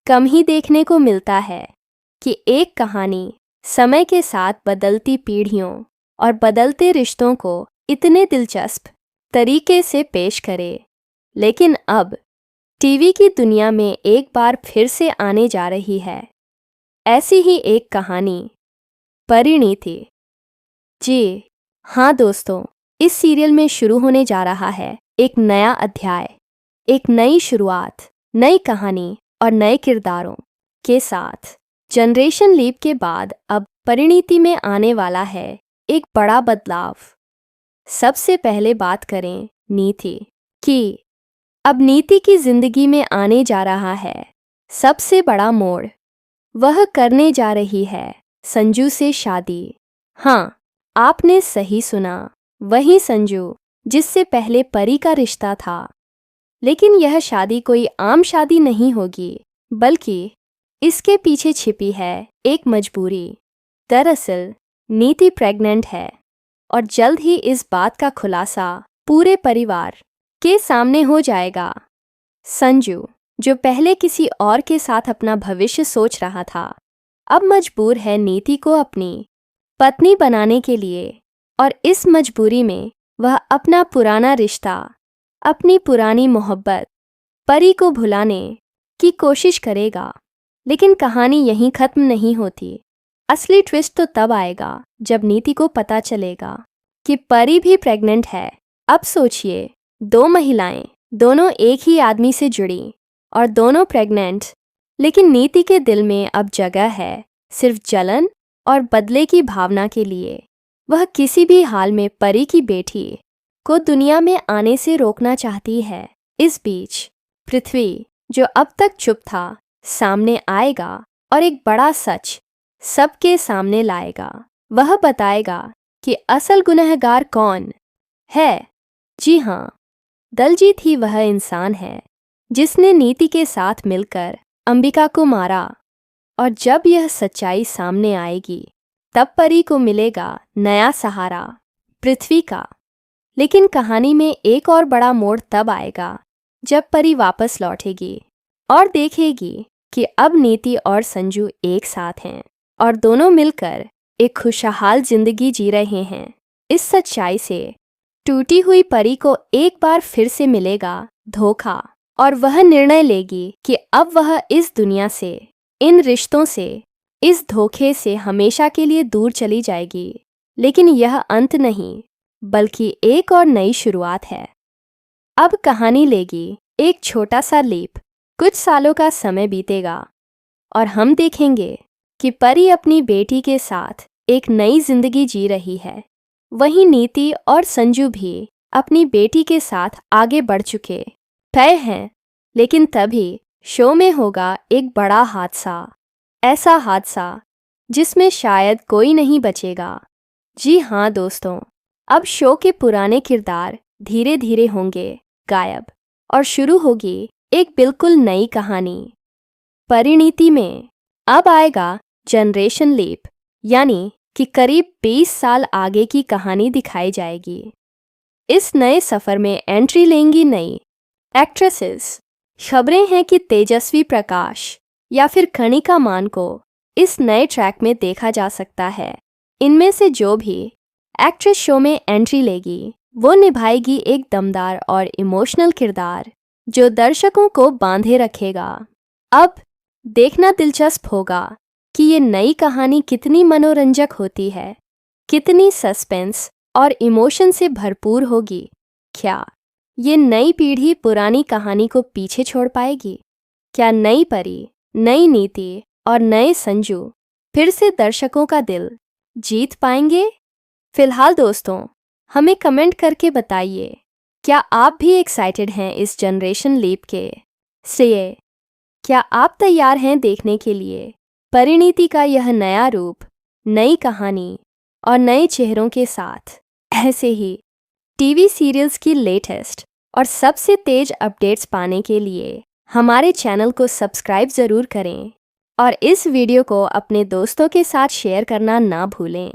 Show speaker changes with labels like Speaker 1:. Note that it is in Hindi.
Speaker 1: कम ही देखने को मिलता है कि एक कहानी समय के साथ बदलती पीढ़ियों और बदलते रिश्तों को इतने दिलचस्प तरीके से पेश करे। लेकिन अब टीवी की दुनिया में एक बार फिर से आने जा रही है ऐसी ही एक कहानी, परिणीति। जी हाँ दोस्तों, इस सीरियल में शुरू होने जा रहा है एक नया अध्याय, एक नई शुरुआत, नई कहानी और नए किरदारों के साथ। जनरेशन लीप के बाद अब परिणीति में आने वाला है एक बड़ा बदलाव। सबसे पहले बात करें नीति की। अब नीति की जिंदगी में आने जा रहा है सबसे बड़ा मोड़। वह करने जा रही है संजू से शादी। हाँ, आपने सही सुना, वही संजू जिससे पहले परी का रिश्ता था। लेकिन यह शादी कोई आम शादी नहीं होगी, बल्कि इसके पीछे छिपी है एक मजबूरी। दरअसल नीति प्रेग्नेंट है और जल्द ही इस बात का खुलासा पूरे परिवार के सामने हो जाएगा। संजू, जो पहले किसी और के साथ अपना भविष्य सोच रहा था, अब मजबूर है नीति को अपनी पत्नी बनाने के लिए। और इस मजबूरी में वह अपना पुराना रिश्ता, अपनी पुरानी मोहब्बत परी को भुलाने की कोशिश करेगा। लेकिन कहानी यहीं खत्म नहीं होती। असली ट्विस्ट तो तब आएगा जब नीति को पता चलेगा कि परी भी प्रेग्नेंट है। अब सोचिए, दो महिलाएं, दोनों एक ही आदमी से जुड़ी और दोनों प्रेग्नेंट, लेकिन नीति के दिल में अब जगह है सिर्फ जलन और बदले की भावना के लिए। वह किसी भी हाल में परी की बेटी को दुनिया में आने से रोकना चाहती है। इस बीच पृथ्वी, जो अब तक चुप था, सामने आएगा और एक बड़ा सच सबके सामने लाएगा। वह बताएगा कि असल गुनहगार कौन है। जी हाँ, दलजीत ही वह इंसान है जिसने नीति के साथ मिलकर अंबिका को मारा। और जब यह सच्चाई सामने आएगी, तब परी को मिलेगा नया सहारा, पृथ्वी का। लेकिन कहानी में एक और बड़ा मोड़ तब आएगा जब परी वापस लौटेगी और देखेगी कि अब नीति और संजू एक साथ हैं और दोनों मिलकर एक खुशहाल जिंदगी जी रहे हैं। इस सच्चाई से टूटी हुई परी को एक बार फिर से मिलेगा धोखा और वह निर्णय लेगी कि अब वह इस दुनिया से, इन रिश्तों से, इस धोखे से हमेशा के लिए दूर चली जाएगी। लेकिन यह अंत नहीं, बल्कि एक और नई शुरुआत है। अब कहानी लेगी एक छोटा सा लीप। कुछ सालों का समय बीतेगा और हम देखेंगे कि परी अपनी बेटी के साथ एक नई जिंदगी जी रही है। वहीं नीति और संजू भी अपनी बेटी के साथ आगे बढ़ चुके तय हैं। लेकिन तभी शो में होगा एक बड़ा हादसा, ऐसा हादसा जिसमें शायद कोई नहीं बचेगा। जी हाँ दोस्तों, अब शो के पुराने किरदार धीरे धीरे होंगे गायब और शुरू होगी एक बिल्कुल नई कहानी। परिणीति में अब आएगा जनरेशन लीप, यानी कि करीब 20 साल आगे की कहानी दिखाई जाएगी। इस नए सफर में एंट्री लेंगी नई एक्ट्रेसेस। खबरें हैं कि तेजस्वी प्रकाश या फिर कणिका मान को इस नए ट्रैक में देखा जा सकता है। इनमें से जो भी एक्ट्रेस शो में एंट्री लेगी, वो निभाएगी एक दमदार और इमोशनल किरदार जो दर्शकों को बांधे रखेगा। अब देखना दिलचस्प होगा कि ये नई कहानी कितनी मनोरंजक होती है, कितनी सस्पेंस और इमोशन से भरपूर होगी। क्या ये नई पीढ़ी पुरानी कहानी को पीछे छोड़ पाएगी? क्या नई परी, नई नीति और नए संजू फिर से दर्शकों का दिल जीत पाएंगे? फिलहाल दोस्तों, हमें कमेंट करके बताइए, क्या आप भी एक्साइटेड हैं इस जनरेशन लीप के लिए? क्या आप तैयार हैं देखने के लिए परिणीति का यह नया रूप, नई कहानी और नए चेहरों के साथ? ऐसे ही टीवी सीरियल्स की लेटेस्ट और सबसे तेज अपडेट्स पाने के लिए हमारे चैनल को सब्सक्राइब ज़रूर करें और इस वीडियो को अपने दोस्तों के साथ शेयर करना ना भूलें।